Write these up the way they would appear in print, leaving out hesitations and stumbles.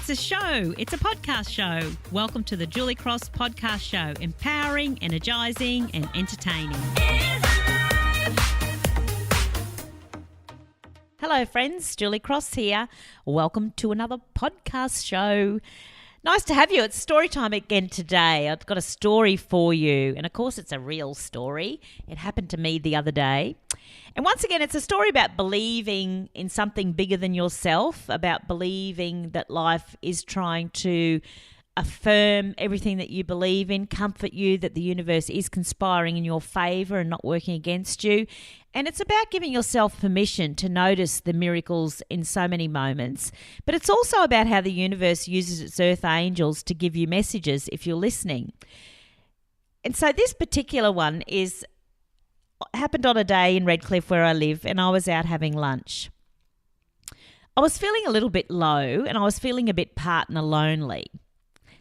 It's a show. It's a podcast show. Welcome to the Julie Cross Podcast Show. Empowering, energising and entertaining. Hello friends, Julie Cross here. Welcome to another podcast show. Nice to have you. It's story time again today. I've got a story for you. And of course, it's a real story. It happened to me the other day. And once again, it's a story about believing in something bigger than yourself, about believing that life is trying to affirm everything that you believe in, comfort you that the universe is conspiring in your favour and not working against you. And it's about giving yourself permission to notice the miracles in so many moments. But it's also about how the universe uses its earth angels to give you messages if you're listening. And so this particular one happened on a day in Redcliffe where I live, and I was out having lunch. I was feeling a little bit low and I was feeling a bit partner lonely.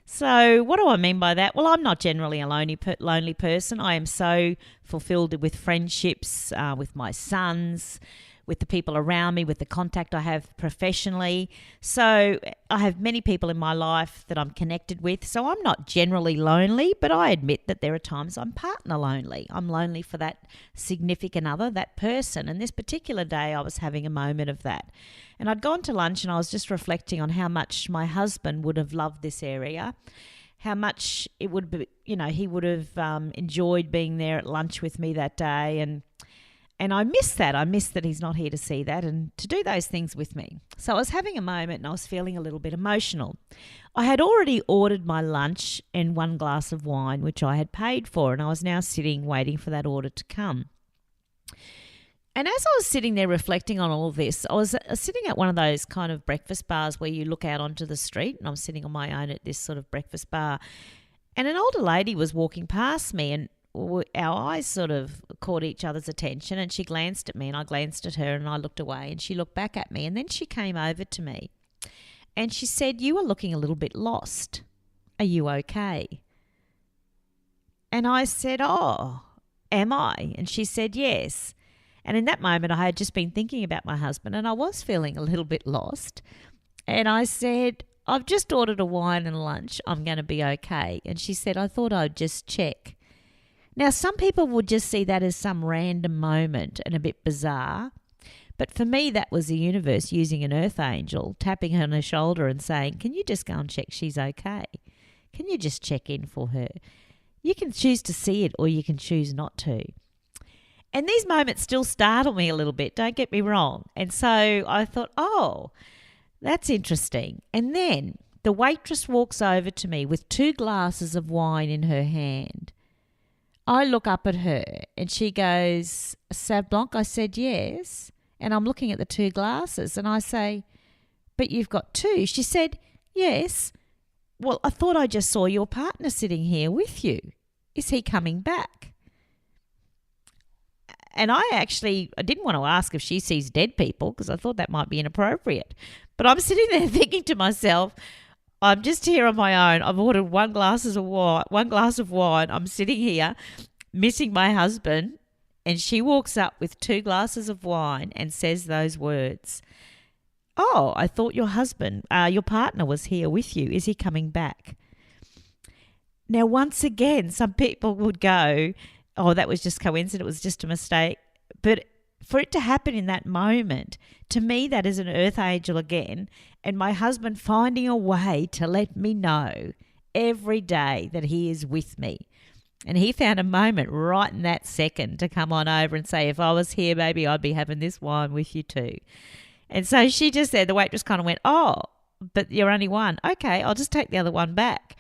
So what do I mean by that? Well, I'm not generally a lonely person. I am so fulfilled with friendships, with my sons, with the people around me, with the contact I have professionally. So I have many people in my life that I'm connected with. So I'm not generally lonely, but I admit that there are times I'm partner lonely. I'm lonely for that significant other, that person. And this particular day I was having a moment of that. And I'd gone to lunch and I was just reflecting on how much my husband would have loved this area, how much it would be, he would have enjoyed being there at lunch with me that day. And I miss that. I miss that he's not here to see that and to do those things with me. So I was having a moment and I was feeling a little bit emotional. I had already ordered my lunch and one glass of wine, which I had paid for, and I was now sitting waiting for that order to come. And as I was sitting there reflecting on all this, I was sitting at one of those kind of breakfast bars where you look out onto the street, and I'm sitting on my own at this sort of breakfast bar. And an older lady was walking past me, and our eyes sort of caught each other's attention, and she glanced at me and I glanced at her and I looked away and she looked back at me, and then she came over to me and she said, "You are looking a little bit lost. Are you okay?" And I said, "Oh, am I?" And she said, "Yes." And in that moment, I had just been thinking about my husband and I was feeling a little bit lost. And I said, "I've just ordered a wine and lunch. I'm going to be okay." And she said, "I thought I'd just check." Now, some people would just see that as some random moment and a bit bizarre. But for me, that was the universe using an earth angel, tapping her on her shoulder and saying, "Can you just go and check she's okay? Can you just check in for her?" You can choose to see it or you can choose not to. And these moments still startle me a little bit, don't get me wrong. And so I thought, oh, that's interesting. And then the waitress walks over to me with 2 glasses of wine in her hand. I look up at her and she goes, "Sauv Blanc?" I said, "Yes." And I'm looking at the 2 glasses and I say, "But you've got 2. She said, "Yes. Well, I thought I just saw your partner sitting here with you. Is he coming back?" And I didn't want to ask if she sees dead people because I thought that might be inappropriate. But I'm sitting there thinking to myself, I'm just here on my own. I've ordered 1 glass of wine. I'm sitting here missing my husband. And she walks up with 2 glasses of wine and says those words. "Oh, I thought your partner was here with you. Is he coming back?" Now, once again, some people would go, "Oh, that was just coincidence. It was just a mistake." But for it to happen in that moment, to me, that is an earth angel again, and my husband finding a way to let me know every day that he is with me. And he found a moment right in that second to come on over and say, "If I was here, baby, I'd be having this wine with you too." And so she just said, the waitress kind of went, "Oh, but you're only one. Okay, I'll just take the other one back."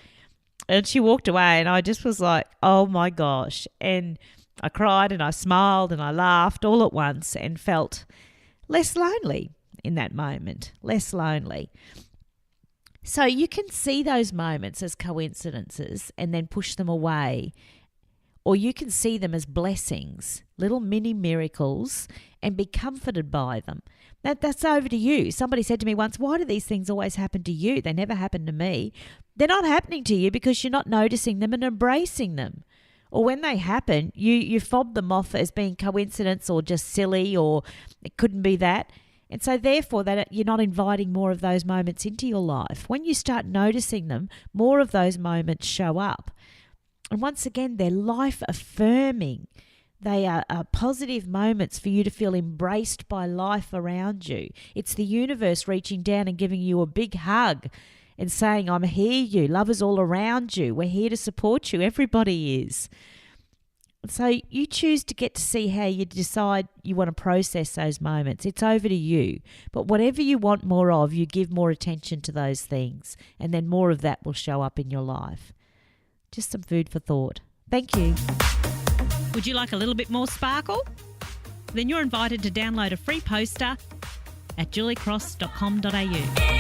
And she walked away and I just was like, oh my gosh. And I cried and I smiled and I laughed all at once and felt less lonely in that moment, less lonely. So you can see those moments as coincidences and then push them away. Or you can see them as blessings, little mini miracles, and be comforted by them. That's over to you. Somebody said to me once, "Why do these things always happen to you? They never happen to me." They're not happening to you because you're not noticing them and embracing them. Or when they happen, you fob them off as being coincidence or just silly or it couldn't be that. And so therefore that you're not inviting more of those moments into your life. When you start noticing them, more of those moments show up. And once again, they're life affirming. They are positive moments for you to feel embraced by life around you. It's the universe reaching down and giving you a big hug and saying, I'm here, you. Love is all around you. We're here to support you. Everybody is. So you choose to get to see how you decide you want to process those moments. It's over to you. But whatever you want more of, you give more attention to those things, and then more of that will show up in your life. Just some food for thought. Thank you. Would you like a little bit more sparkle? Then you're invited to download a free poster at juliecross.com.au.